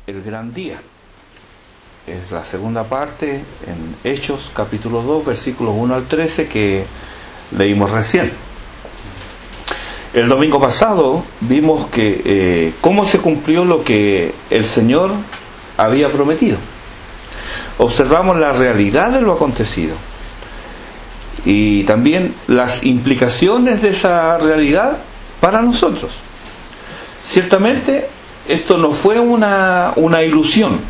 el gran día. Es la segunda parte en Hechos capítulo 2 versículos 1 al 13 que leímos recién. El domingo pasado vimos que cómo se cumplió lo que el Señor había prometido. Observamos la realidad de lo acontecido y también las implicaciones de esa realidad para nosotros. Ciertamente esto no fue una ilusión,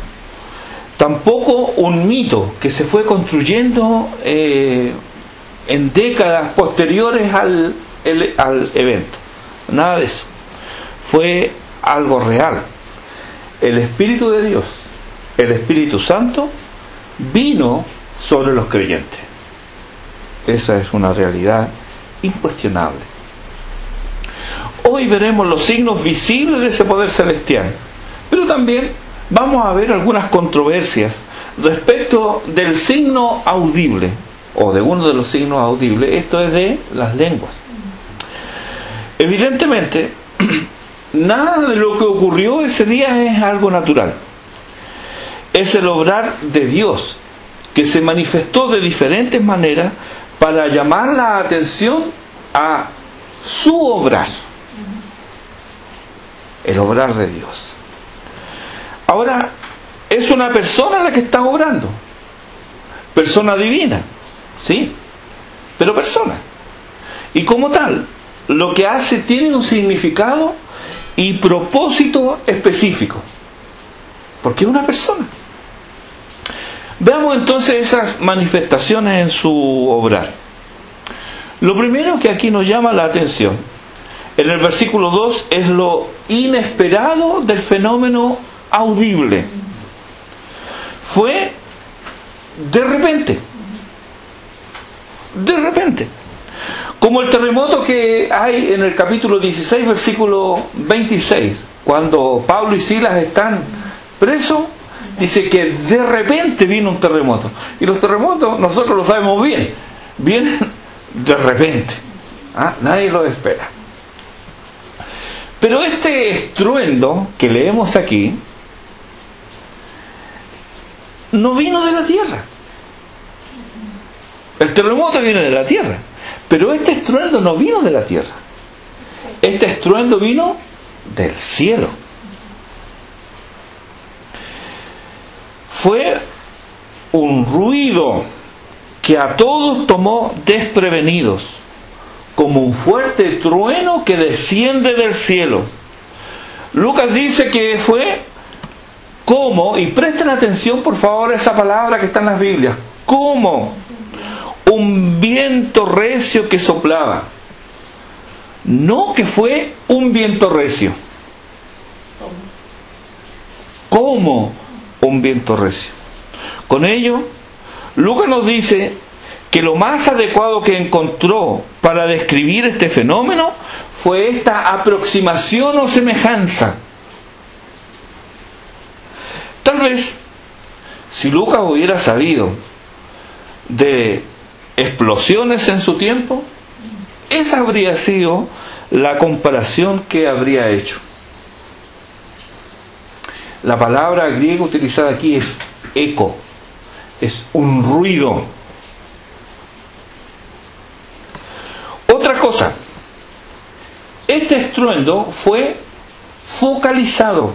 tampoco un mito que se fue construyendo en décadas posteriores al evento. Nada de eso. Fue algo real. El Espíritu de Dios, el Espíritu Santo, vino sobre los creyentes. Esa es una realidad incuestionable. Hoy veremos los signos visibles de ese poder celestial, pero también vamos a ver algunas controversias respecto del signo audible, o de uno de los signos audibles, esto es de las lenguas. Evidentemente, nada de lo que ocurrió ese día es algo natural. Es el obrar de Dios que se manifestó de diferentes maneras para llamar la atención a su obrar. El obrar de Dios. Ahora, es una persona la que está obrando. Persona divina, ¿sí? Pero persona. Y como tal, lo que hace tiene un significado y propósito específico. Porque es una persona. Veamos entonces esas manifestaciones en su obrar. Lo primero que aquí nos llama la atención, en el versículo 2, es lo inesperado del fenómeno audible. Fue de repente. De repente. Como el terremoto que hay en el capítulo 16, versículo 26, cuando Pablo y Silas están presos, dice que de repente vino un terremoto. Y los terremotos, nosotros lo sabemos bien, vienen de repente. Nadie lo espera. Pero este estruendo que leemos aquí no vino de la tierra. El terremoto viene de la tierra, pero este estruendo no vino de la tierra. Este estruendo vino del cielo. Fue un ruido que a todos tomó desprevenidos, como un fuerte trueno que desciende del cielo. Lucas dice que fue como, y presten atención por favor a esa palabra que está en las Biblias, como un viento recio que soplaba. No que fue un viento recio. Como un viento recio. Con ello, Lucas nos dice que lo más adecuado que encontró para describir este fenómeno fue esta aproximación o semejanza. Tal vez, si Lucas hubiera sabido de explosiones en su tiempo, esa habría sido la comparación que habría hecho. La palabra griega utilizada aquí es eco, es un ruido. Otra cosa, este estruendo fue focalizado,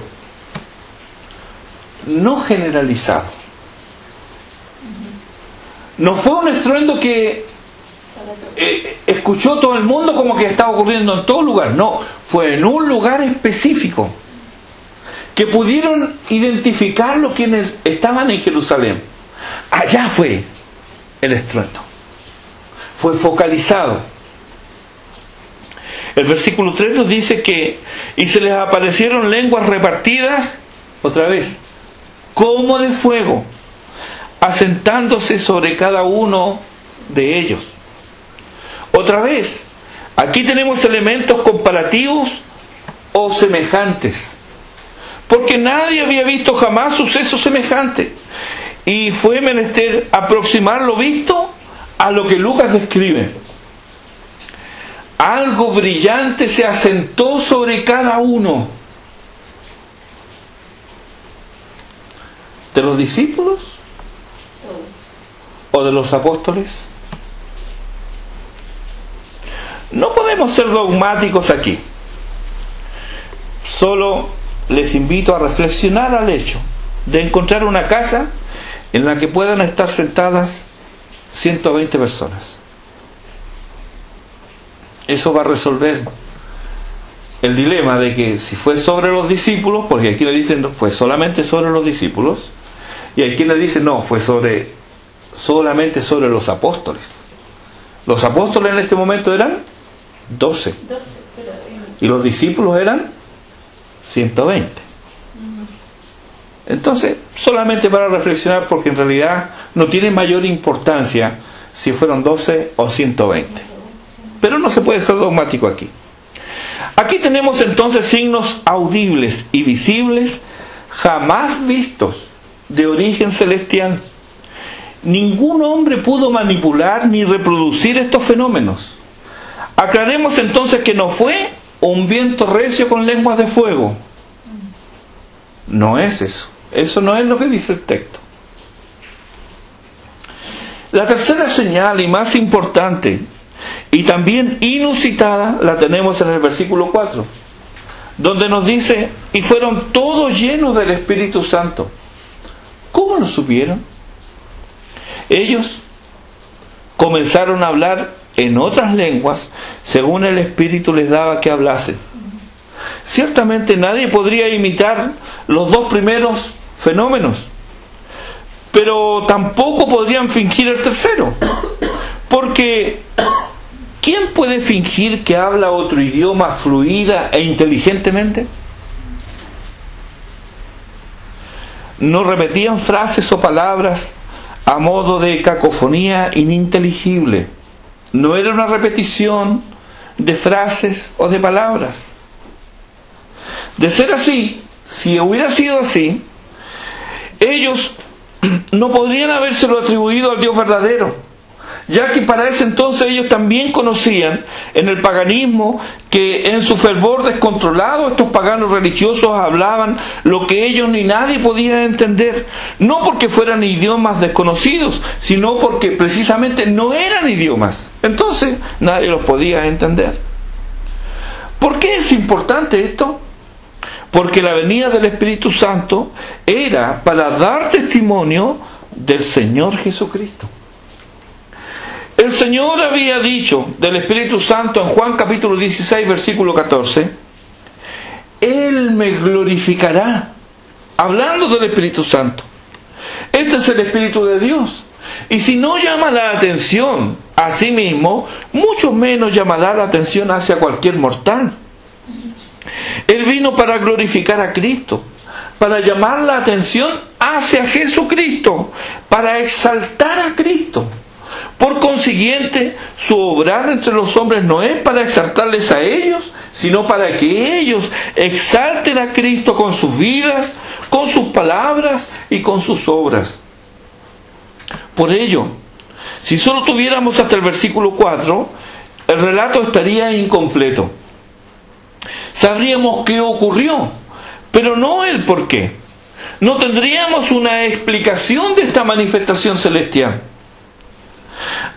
no generalizado. No fue un estruendo que escuchó todo el mundo como que estaba ocurriendo en todo lugar. No, fue en un lugar específico que pudieron identificarlo quienes estaban en Jerusalén. Allá fue el estruendo. Fue focalizado. El versículo 3 nos dice que y se les aparecieron lenguas repartidas, otra vez, como de fuego, asentándose sobre cada uno de ellos. Otra vez, aquí tenemos elementos comparativos o semejantes, porque nadie había visto jamás suceso semejante, y fue menester aproximar lo visto a lo que Lucas describe. Algo brillante se asentó sobre cada uno. ¿De los discípulos o de los apóstoles? No podemos ser dogmáticos aquí. Solo les invito a reflexionar al hecho de encontrar una casa en la que puedan estar sentadas 120 personas. Eso va a resolver el dilema de que si fue sobre los discípulos, porque aquí le dicen no, fue solamente sobre los discípulos, y aquí le dicen no, fue solamente sobre los apóstoles. Los apóstoles en este momento eran 12 y los discípulos eran 120. Entonces, solamente para reflexionar, porque en realidad no tiene mayor importancia si fueron 12 o 120. Pero no se puede ser dogmático aquí. Aquí tenemos entonces signos audibles y visibles jamás vistos de origen celestial. Ningún hombre pudo manipular ni reproducir estos fenómenos. Aclaremos entonces que no fue un viento recio con lenguas de fuego. No es eso. Eso no es lo que dice el texto. La tercera señal y más importante y también inusitada la tenemos en el versículo 4, donde nos dice: y fueron todos llenos del Espíritu Santo. ¿Cómo lo supieron? Ellos comenzaron a hablar en otras lenguas según el Espíritu les daba que hablasen. Ciertamente nadie podría imitar los dos primeros fenómenos, pero tampoco podrían fingir el tercero, porque ¿quién puede fingir que habla otro idioma fluida e inteligentemente? No repetían frases o palabras a modo de cacofonía ininteligible. No era una repetición de frases o de palabras. De ser así, si hubiera sido así, ellos no podrían habérselo atribuido al Dios verdadero, ya que para ese entonces ellos también conocían en el paganismo que en su fervor descontrolado estos paganos religiosos hablaban lo que ellos ni nadie podía entender, no porque fueran idiomas desconocidos, sino porque precisamente no eran idiomas. Entonces nadie los podía entender. ¿Por qué es importante esto? Porque la venida del Espíritu Santo era para dar testimonio del Señor Jesucristo. El Señor había dicho del Espíritu Santo en Juan capítulo 16, versículo 14: Él me glorificará, hablando del Espíritu Santo. Este es el Espíritu de Dios. Y si no llama la atención a sí mismo, mucho menos llamará la atención hacia cualquier mortal. Él vino para glorificar a Cristo, para llamar la atención hacia Jesucristo, para exaltar a Cristo. Por consiguiente, su obrar entre los hombres no es para exaltarles a ellos, sino para que ellos exalten a Cristo con sus vidas, con sus palabras y con sus obras. Por ello, si solo tuviéramos hasta el versículo 4, el relato estaría incompleto. Sabríamos qué ocurrió, pero no el por qué. No tendríamos una explicación de esta manifestación celestial.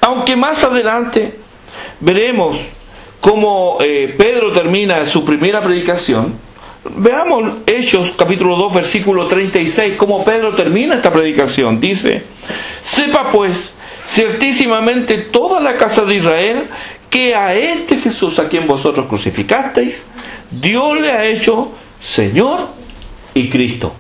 Aunque más adelante veremos cómo Pedro termina su primera predicación. Veamos Hechos capítulo 2 versículo 36, cómo Pedro termina esta predicación. Dice: sepa pues ciertísimamente toda la casa de Israel que a este Jesús a quien vosotros crucificasteis, Dios le ha hecho Señor y Cristo.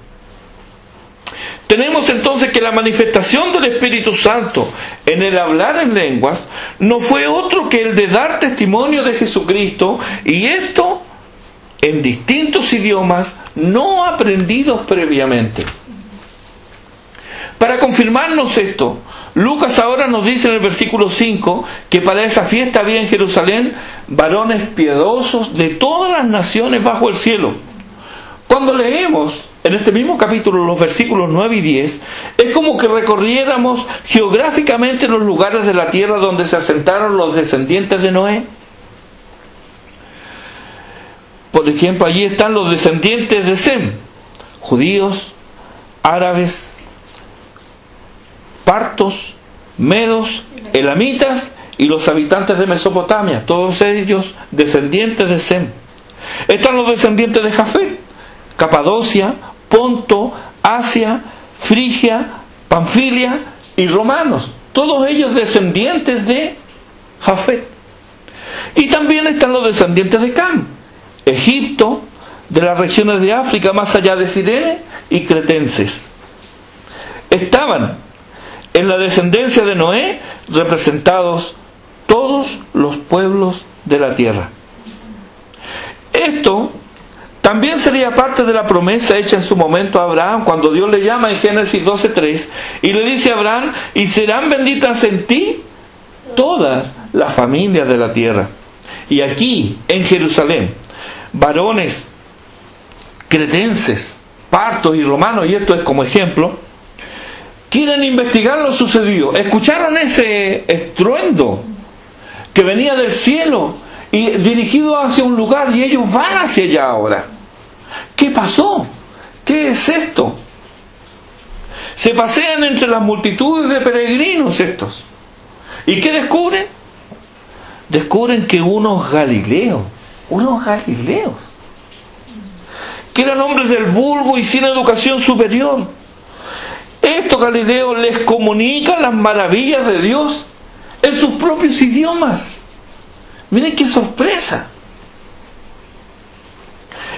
Tenemos entonces que la manifestación del Espíritu Santo en el hablar en lenguas no fue otro que el de dar testimonio de Jesucristo, y esto en distintos idiomas no aprendidos previamente. Para confirmarnos esto, Lucas ahora nos dice en el versículo 5 que para esa fiesta había en Jerusalén varones piadosos de todas las naciones bajo el cielo. Cuando leemos en este mismo capítulo los versículos 9 y 10, es como que recorriéramos geográficamente los lugares de la tierra donde se asentaron los descendientes de Noé. Por ejemplo, allí están los descendientes de Sem, judíos, árabes, partos, medos, elamitas y los habitantes de Mesopotamia, todos ellos descendientes de Sem. Están los descendientes de Jafet, Capadocia, Ponto, Asia, Frigia, Panfilia y romanos, todos ellos descendientes de Jafet. Y también están los descendientes de Cam, Egipto, de las regiones de África más allá de Cirene, y cretenses. Estaban en la descendencia de Noé representados todos los pueblos de la tierra. Esto también sería parte de la promesa hecha en su momento a Abraham, cuando Dios le llama en Génesis 12:3 y le dice a Abraham: y serán benditas en ti todas las familias de la tierra. Y aquí en Jerusalén, varones cretenses, partos y romanos, y esto es como ejemplo, quieren investigar lo sucedido. Escucharon ese estruendo que venía del cielo y dirigido hacia un lugar, y ellos van hacia allá ahora. ¿Qué pasó? ¿Qué es esto? Se pasean entre las multitudes de peregrinos estos. ¿Y qué descubren? Descubren que unos galileos, que eran hombres del vulgo y sin educación superior, estos galileos les comunican las maravillas de Dios en sus propios idiomas. Miren qué sorpresa.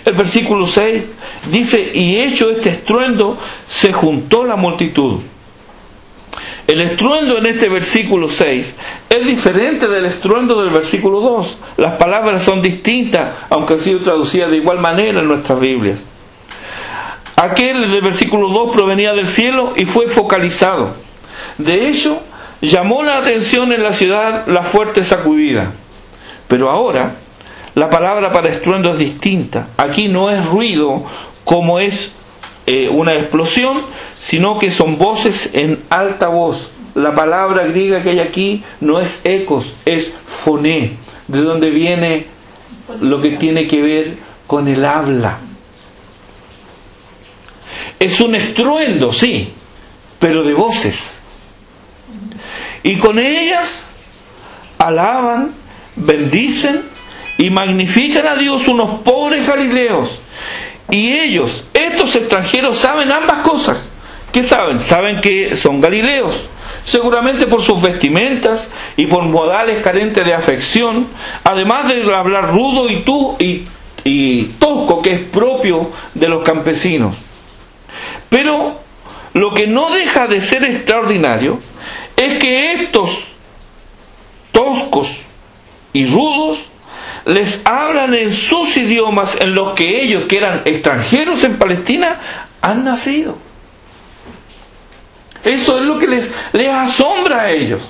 El versículo 6 dice: y hecho este estruendo, se juntó la multitud. El estruendo en este versículo 6 es diferente del estruendo del versículo 2. Las palabras son distintas, aunque han sido traducidas de igual manera en nuestras Biblias. Aquel del versículo 2 provenía del cielo y fue focalizado. De hecho, llamó la atención en la ciudad la fuerte sacudida. Pero ahora, la palabra para estruendo es distinta. Aquí no es ruido como es una explosión, sino que son voces en alta voz. La palabra griega que hay aquí no es ecos, es foné, de donde viene lo que tiene que ver con el habla. Es un estruendo, sí, pero de voces. Y con ellas alaban, bendicen y magnifican a Dios unos pobres galileos. Y ellos, estos extranjeros, saben ambas cosas. ¿Qué saben? Saben que son galileos, seguramente por sus vestimentas y por modales carentes de afección, además de hablar rudo y tosco, que es propio de los campesinos. Pero lo que no deja de ser extraordinario es que estos toscos y rudos les hablan en sus idiomas en los que ellos, que eran extranjeros en Palestina, han nacido. Eso es lo que les asombra a ellos.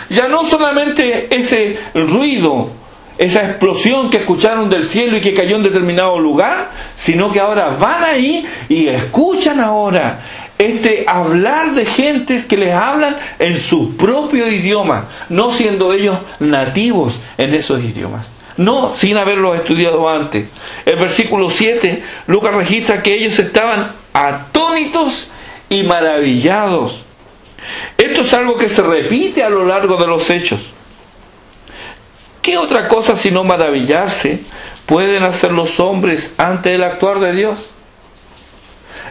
Ya no solamente ese ruido, esa explosión que escucharon del cielo y que cayó en determinado lugar, sino que ahora van ahí y escuchan ahora este hablar de gentes que les hablan en su propio idioma, no siendo ellos nativos en esos idiomas. No, sin haberlos estudiado antes. El versículo 7, Lucas registra que ellos estaban atónitos y maravillados. Esto es algo que se repite a lo largo de los hechos. ¿Qué otra cosa sino maravillarse pueden hacer los hombres ante el actuar de Dios?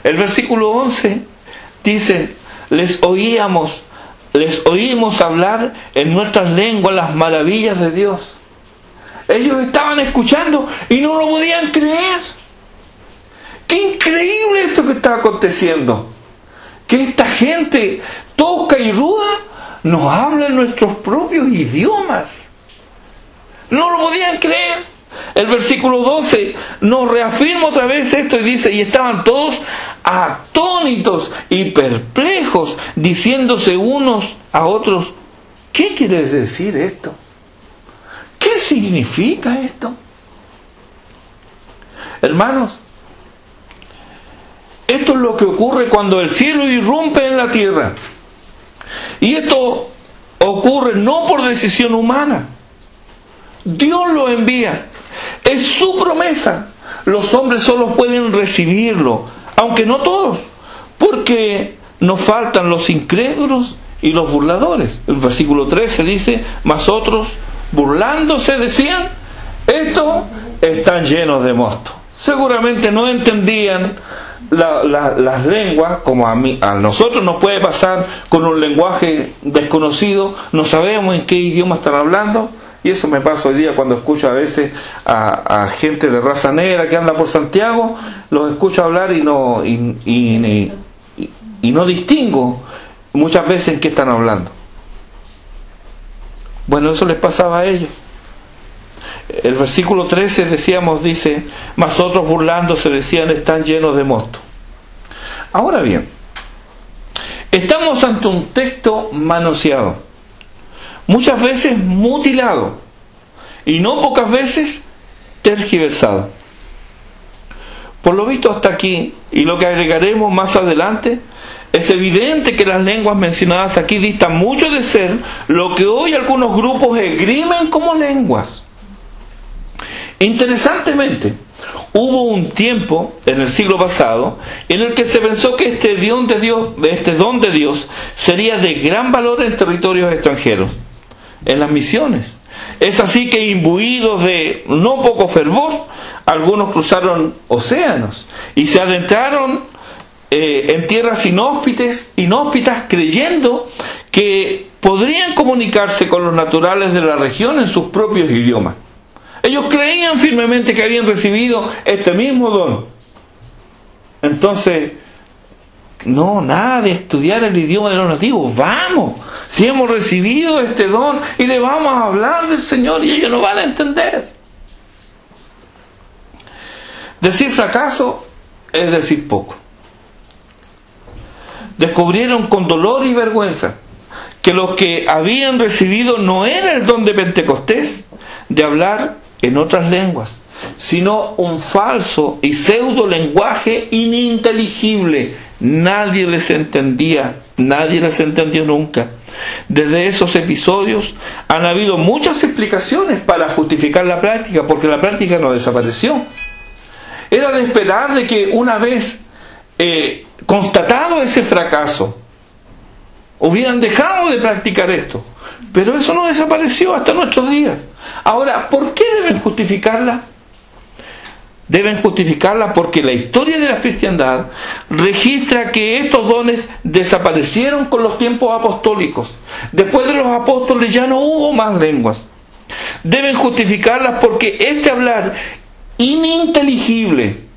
El versículo 11 dice: les oímos hablar en nuestras lenguas las maravillas de Dios. Ellos estaban escuchando y no lo podían creer. ¡Qué increíble esto que está aconteciendo! Que esta gente tosca y ruda nos habla en nuestros propios idiomas. No lo podían creer. El versículo 12 nos reafirma otra vez esto y dice: y estaban todos atónitos y perplejos, diciéndose unos a otros: ¿qué quiere decir esto? ¿Qué significa esto? Hermanos, esto es lo que ocurre cuando el cielo irrumpe en la tierra. Y esto ocurre no por decisión humana. Dios lo envía. Es su promesa. Los hombres solo pueden recibirlo, aunque no todos, porque nos faltan los incrédulos y los burladores. El versículo 13 dice: mas otros, burlándose, decían: estos están llenos de mosto. Seguramente no entendían las lenguas, como a nosotros nos puede pasar con un lenguaje desconocido, no sabemos en qué idioma están hablando. Y eso me pasa hoy día cuando escucho a veces a gente de raza negra que anda por Santiago, los escucho hablar y no distingo muchas veces en qué están hablando. Bueno, eso les pasaba a ellos. El versículo 13 dice: mas otros burlándose decían: están llenos de mosto. Ahora bien, estamos ante un texto manoseado, muchas veces mutilado y no pocas veces tergiversado. Por lo visto hasta aquí, y lo que agregaremos más adelante, es evidente que las lenguas mencionadas aquí distan mucho de ser lo que hoy algunos grupos esgrimen como lenguas. Interesantemente, hubo un tiempo en el siglo pasado en el que se pensó que este don de Dios sería de gran valor en territorios extranjeros, en las misiones. Es así que, imbuidos de no poco fervor, algunos cruzaron océanos y se adentraron en tierras inhóspitas, creyendo que podrían comunicarse con los naturales de la región en sus propios idiomas. Ellos creían firmemente que habían recibido este mismo don. Entonces, nada de estudiar el idioma de los nativos. Vamos, si hemos recibido este don y le vamos a hablar del Señor, y ellos no van a entender. Decir fracaso es decir poco. Descubrieron con dolor y vergüenza que los que habían recibido no era el don de Pentecostés de hablar en otras lenguas, sino un falso y pseudo lenguaje ininteligible. Nadie les entendía, nadie les entendió nunca. Desde esos episodios han habido muchas explicaciones para justificar la práctica, porque la práctica no desapareció. Era de esperar de que una vez constatado ese fracaso, hubieran dejado de practicar esto, pero eso no desapareció hasta nuestros días. Ahora, ¿por qué deben justificarla? Deben justificarla porque la historia de la cristiandad registra que estos dones desaparecieron con los tiempos apostólicos. Después de los apóstoles ya no hubo más lenguas. Deben justificarlas porque este hablar ininteligible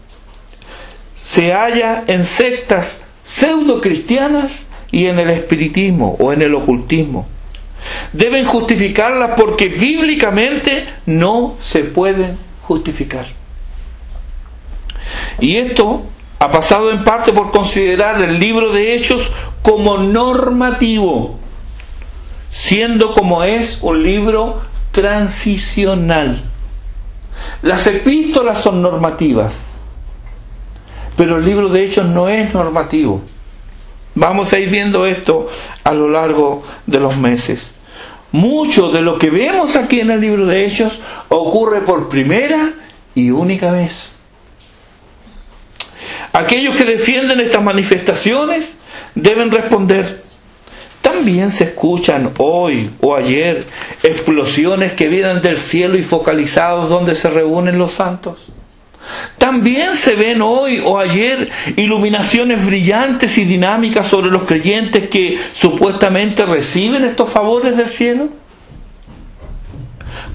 se halla en sectas pseudo-cristianas y en el espiritismo o en el ocultismo. Deben justificarlas porque bíblicamente no se pueden justificar. Y esto ha pasado en parte por considerar el libro de Hechos como normativo, siendo como es un libro transicional. Las epístolas son normativas, pero el libro de Hechos no es normativo. Vamos a ir viendo esto a lo largo de los meses. Mucho de lo que vemos aquí en el libro de Hechos ocurre por primera y única vez. Aquellos que defienden estas manifestaciones deben responder: también se escuchan hoy o ayer explosiones que vienen del cielo y focalizados donde se reúnen los santos. También se ven hoy o ayer iluminaciones brillantes y dinámicas sobre los creyentes que supuestamente reciben estos favores del cielo.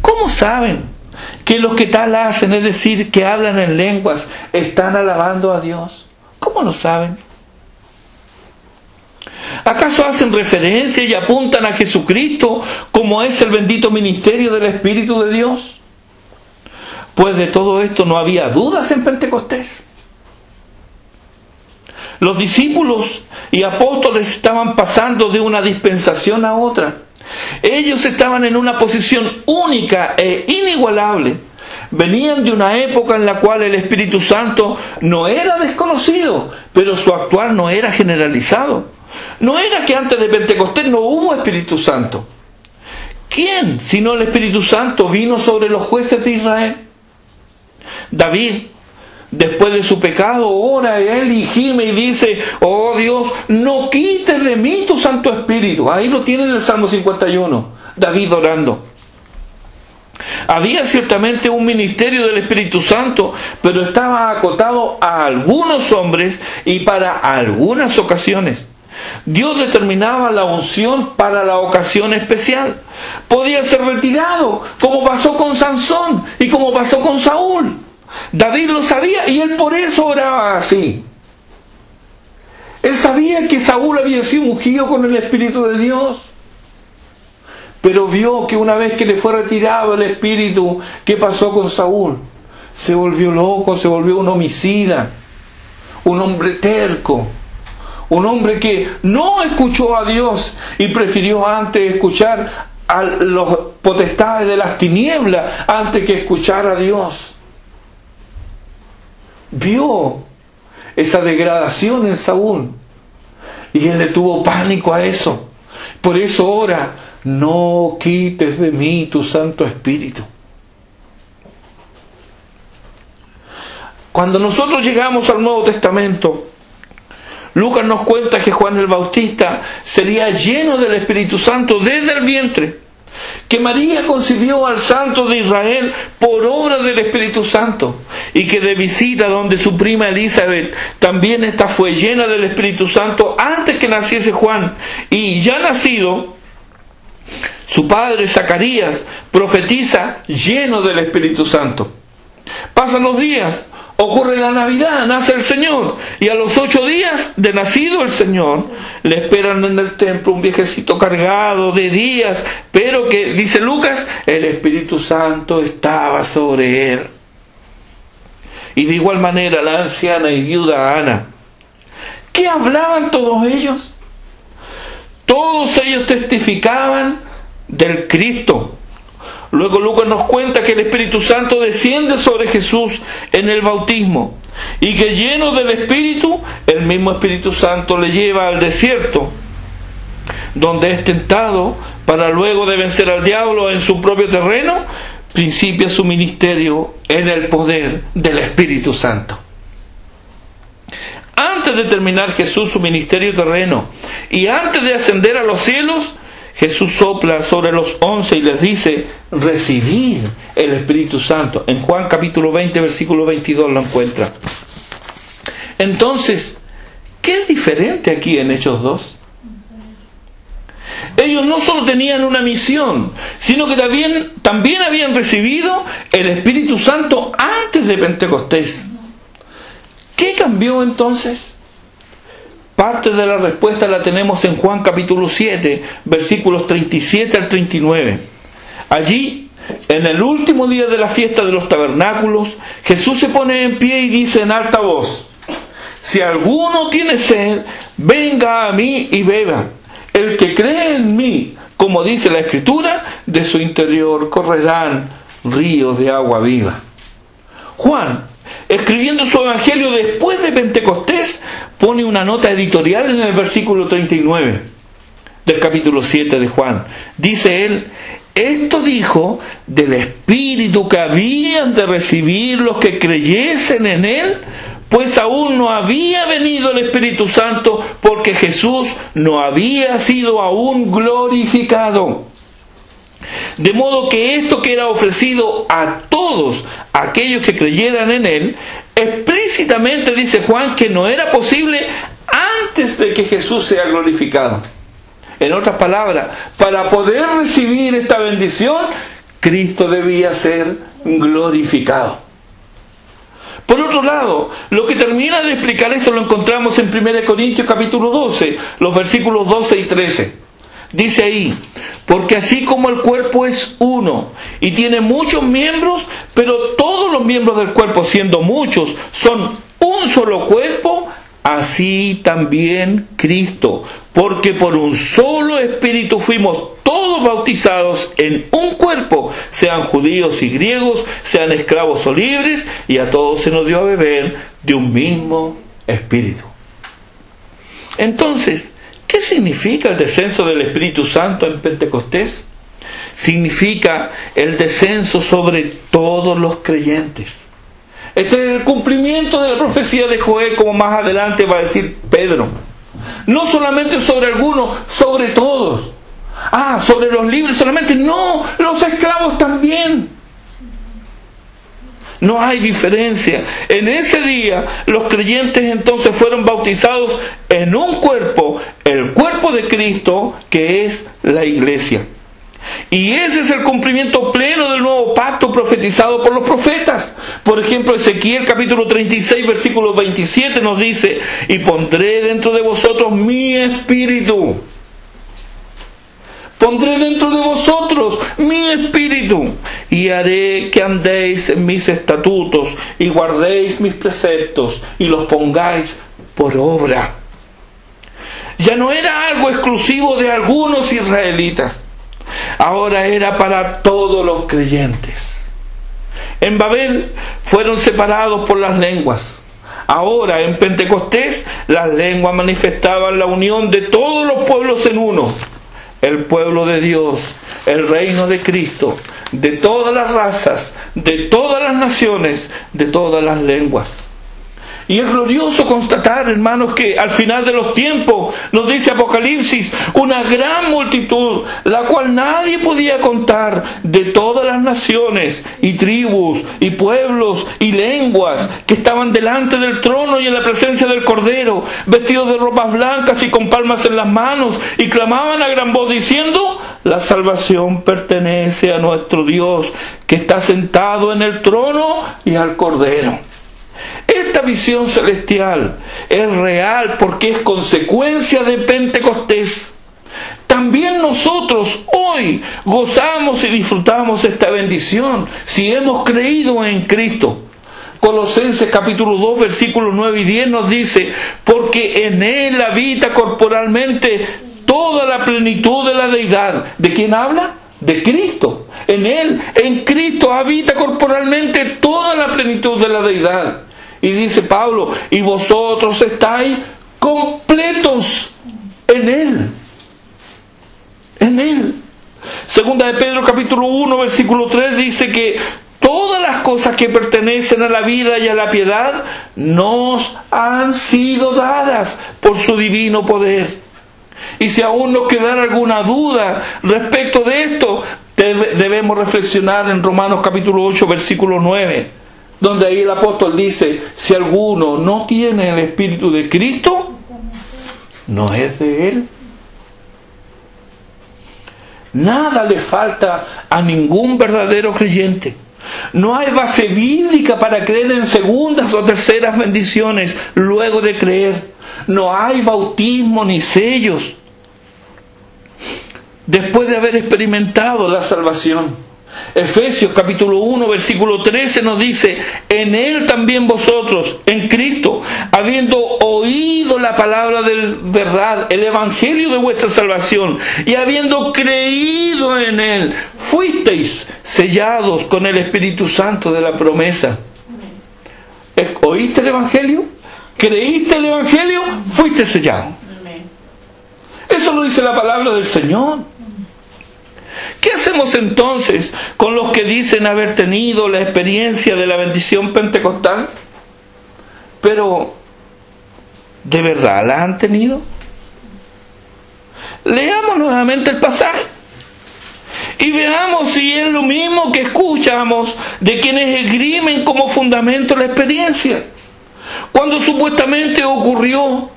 ¿Cómo saben que los que tal hacen, es decir, que hablan en lenguas, están alabando a Dios? ¿Cómo lo saben? ¿Acaso hacen referencia y apuntan a Jesucristo como es el bendito ministerio del Espíritu de Dios? Pues de todo esto no había dudas en Pentecostés. Los discípulos y apóstoles estaban pasando de una dispensación a otra. Ellos estaban en una posición única e inigualable. Venían de una época en la cual el Espíritu Santo no era desconocido, pero su actuar no era generalizado. No era que antes de Pentecostés no hubo Espíritu Santo. ¿Quién, sino el Espíritu Santo, vino sobre los jueces de Israel? David después de su pecado, ora a él y gime y dice: oh Dios, no quites de mí tu Santo Espíritu. Ahí lo tienen en el Salmo 51, David orando. Había ciertamente un ministerio del Espíritu Santo, pero estaba acotado a algunos hombres y para algunas ocasiones. Dios determinaba la unción para la ocasión especial. Podía ser retirado, como pasó con Sansón y como pasó con Saúl. David lo sabía y él por eso oraba así. Él sabía que Saúl había sido ungido con el Espíritu de Dios, pero vio que una vez que le fue retirado el Espíritu, ¿qué pasó con Saúl? Se volvió loco, se volvió un homicida, un hombre terco, un hombre que no escuchó a Dios y prefirió antes escuchar a los potestades de las tinieblas antes que escuchar a Dios. Vio esa degradación en Saúl y él le tuvo pánico a eso. Por eso ora: no quites de mí tu Santo Espíritu. Cuando nosotros llegamos al Nuevo Testamento, Lucas nos cuenta que Juan el Bautista sería lleno del Espíritu Santo desde el vientre, que María concibió al Santo de Israel por obra del Espíritu Santo, y que de visita donde su prima Elizabeth también esta fue llena del Espíritu Santo antes que naciese Juan, y ya nacido, su padre Zacarías profetiza lleno del Espíritu Santo. Pasan los días, ocurre la Navidad, nace el Señor, y a los 8 días de nacido el Señor, le esperan en el templo un viejecito cargado de días, pero que, dice Lucas, el Espíritu Santo estaba sobre él. Y de igual manera la anciana y viuda Ana. ¿Qué hablaban todos ellos? Todos ellos testificaban del Cristo. Luego Lucas nos cuenta que el Espíritu Santo desciende sobre Jesús en el bautismo, y que lleno del Espíritu, el mismo Espíritu Santo le lleva al desierto, donde es tentado para luego de vencer al diablo en su propio terreno, principia su ministerio en el poder del Espíritu Santo. Antes de terminar Jesús su ministerio terreno y antes de ascender a los cielos, Jesús sopla sobre los 11 y les dice: recibid el Espíritu Santo. En Juan capítulo 20, versículo 22 lo encuentra. Entonces, ¿qué es diferente aquí en Hechos 2? Ellos no solo tenían una misión, sino que también habían recibido el Espíritu Santo antes de Pentecostés. ¿Qué cambió entonces? Parte de la respuesta la tenemos en Juan capítulo 7, versículos 37 al 39. Allí, en el último día de la fiesta de los tabernáculos, Jesús se pone en pie y dice en alta voz: si alguno tiene sed, venga a mí y beba. El que cree en mí, como dice la Escritura, de su interior correrán ríos de agua viva. Juan, escribiendo su evangelio después de Pentecostés, pone una nota editorial en el versículo 39 del capítulo 7 de Juan. Dice él: esto dijo del Espíritu que habían de recibir los que creyesen en él, pues aún no había venido el Espíritu Santo, porque Jesús no había sido aún glorificado. De modo que esto que era ofrecido a todos aquellos que creyeran en él, explícitamente dice Juan que no era posible antes de que Jesús sea glorificado. En otras palabras, para poder recibir esta bendición, Cristo debía ser glorificado. Por otro lado, lo que termina de explicar esto lo encontramos en 1 Corintios capítulo 12, los versículos 12 y 13. Dice ahí: porque así como el cuerpo es uno y tiene muchos miembros, pero todos los miembros del cuerpo, siendo muchos, son un solo cuerpo, así también Cristo, porque por un solo Espíritu fuimos todos bautizados en un cuerpo, sean judíos y griegos, sean esclavos o libres, y a todos se nos dio a beber de un mismo Espíritu. Entonces, ¿qué significa el descenso del Espíritu Santo en Pentecostés? Significa el descenso sobre todos los creyentes. Este es el cumplimiento de la profecía de Joel, como más adelante va a decir Pedro. No solamente sobre algunos, sobre todos. Sobre los libres solamente. No, los esclavos también. No hay diferencia. En ese día los creyentes entonces fueron bautizados en un cuerpo, el cuerpo de Cristo, que es la iglesia. Y ese es el cumplimiento pleno del nuevo pacto profetizado por los profetas. Por ejemplo, Ezequiel capítulo 36 versículo 27 nos dice: y pondré dentro de vosotros mi espíritu. Pondré dentro de vosotros mi espíritu, y haré que andéis en mis estatutos, y guardéis mis preceptos, y los pongáis por obra. Ya no era algo exclusivo de algunos israelitas, ahora era para todos los creyentes. En Babel fueron separados por las lenguas. Ahora en Pentecostés las lenguas manifestaban la unión de todos los pueblos en uno. El pueblo de Dios, el reino de Cristo, de todas las razas, de todas las naciones, de todas las lenguas. Y es glorioso constatar, hermanos, que al final de los tiempos, nos dice Apocalipsis, una gran multitud, la cual nadie podía contar, de todas las naciones y tribus y pueblos y lenguas, que estaban delante del trono y en la presencia del Cordero, vestidos de ropas blancas y con palmas en las manos, y clamaban a gran voz diciendo: la salvación pertenece a nuestro Dios, que está sentado en el trono, y al Cordero. Esta visión celestial es real porque es consecuencia de Pentecostés. También nosotros hoy gozamos y disfrutamos esta bendición si hemos creído en Cristo. Colosenses capítulo 2 versículos 9 y 10 nos dice: porque en Él habita corporalmente toda la plenitud de la deidad. ¿De quién habla? De Cristo. En Él, en Cristo habita corporalmente toda la plenitud de la deidad. Y dice Pablo: y vosotros estáis completos en Él. En Él. Segunda de Pedro capítulo 1 versículo 3 dice que todas las cosas que pertenecen a la vida y a la piedad nos han sido dadas por su divino poder. Y si aún nos quedara alguna duda respecto de esto, debemos reflexionar en Romanos capítulo 8 versículo 9, donde ahí el apóstol dice: si alguno no tiene el Espíritu de Cristo, no es de Él. Nada le falta a ningún verdadero creyente. No hay base bíblica para creer en segundas o terceras bendiciones luego de creer. No hay bautismo ni sellos después de haber experimentado la salvación. Efesios capítulo 1 versículo 13 nos dice: en Él también vosotros, en Cristo, habiendo oído la palabra de verdad, el evangelio de vuestra salvación, y habiendo creído en Él, fuisteis sellados con el Espíritu Santo de la promesa. ¿Oíste el evangelio? ¿Creíste el evangelio? Fuiste sellado. Eso lo dice la palabra del Señor. ¿Qué hacemos entonces con los que dicen haber tenido la experiencia de la bendición pentecostal? Pero, ¿de verdad la han tenido? Leamos nuevamente el pasaje y veamos si es lo mismo que escuchamos de quienes esgrimen como fundamento la experiencia. Cuando supuestamente ocurrió,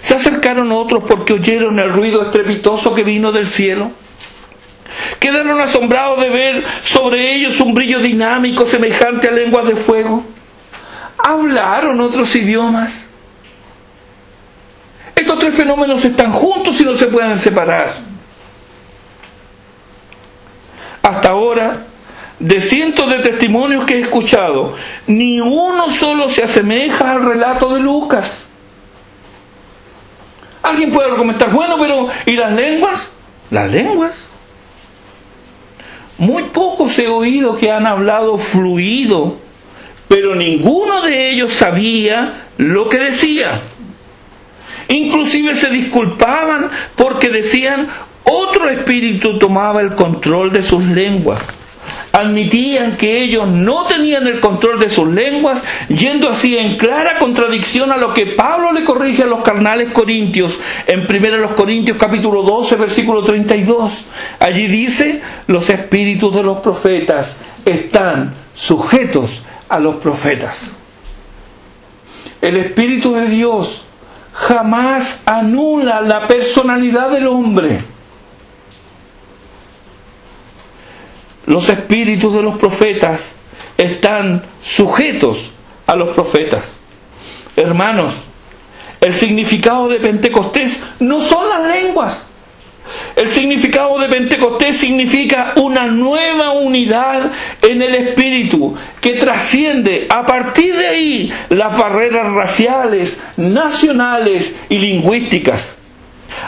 se acercaron otros porque oyeron el ruido estrepitoso que vino del cielo. Quedaron asombrados de ver sobre ellos un brillo dinámico semejante a lenguas de fuego. Hablaron otros idiomas. Estos tres fenómenos están juntos y no se pueden separar. Hasta ahora, de cientos de testimonios que he escuchado, ni uno solo se asemeja al relato de Lucas. Alguien puede argumentar: bueno, pero ¿y las lenguas? Las lenguas. Muy pocos he oído que han hablado fluido, pero ninguno de ellos sabía lo que decía. Inclusive se disculpaban porque decían: otro espíritu tomaba el control de sus lenguas. admitían que ellos no tenían el control de sus lenguas, yendo así en clara contradicción a lo que Pablo le corrige a los carnales corintios en 1 Corintios capítulo 12 versículo 32. Allí dice: los espíritus de los profetas están sujetos a los profetas. El Espíritu de Dios jamás anula la personalidad del hombre. Los espíritus de los profetas están sujetos a los profetas. Hermanos, el significado de Pentecostés no son las lenguas. El significado de Pentecostés significa una nueva unidad en el Espíritu que trasciende a partir de ahí las barreras raciales, nacionales y lingüísticas.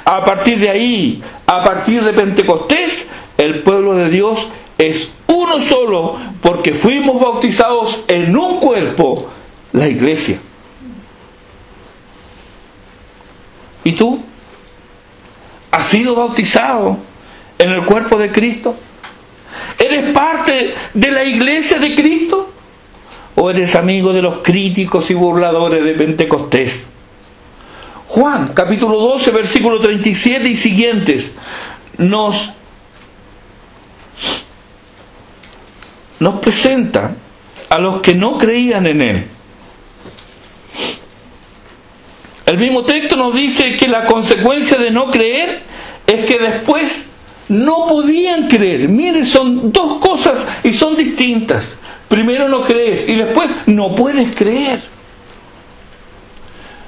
A partir de ahí, a partir de Pentecostés, el pueblo de Dios es uno solo, porque fuimos bautizados en un cuerpo, la iglesia. ¿Y tú? ¿Has sido bautizado en el cuerpo de Cristo? ¿Eres parte de la iglesia de Cristo? ¿O eres amigo de los críticos y burladores de Pentecostés? Juan, capítulo 12, versículo 37 y siguientes, nos presenta a los que no creían en Él. El mismo texto nos dice que la consecuencia de no creer es que después no podían creer. Miren, son dos cosas y son distintas. Primero no crees y después no puedes creer.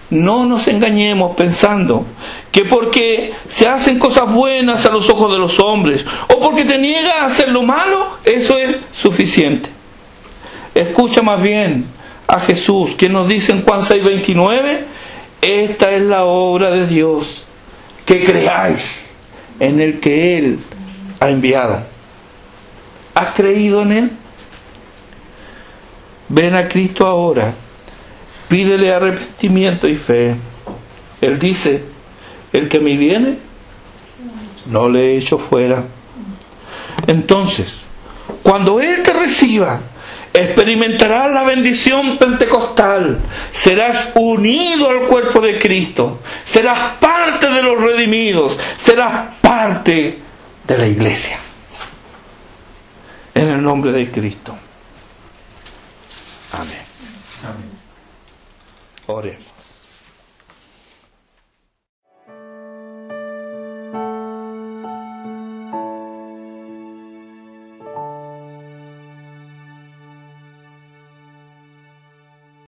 No nos engañemos pensando que porque se hacen cosas buenas a los ojos de los hombres o porque te niegas a hacer lo malo, eso es suficiente. Escucha más bien a Jesús, quien nos dice en Juan 6:29: esta es la obra de Dios, que creáis en el que Él ha enviado. ¿Has creído en Él? Ven a Cristo ahora. Pídele arrepentimiento y fe. Él dice: el que me viene, no le echo fuera. Entonces, cuando Él te reciba, experimentarás la bendición pentecostal. Serás unido al cuerpo de Cristo. Serás parte de los redimidos. Serás parte de la iglesia. En el nombre de Cristo. Amén. Amén. Oremos.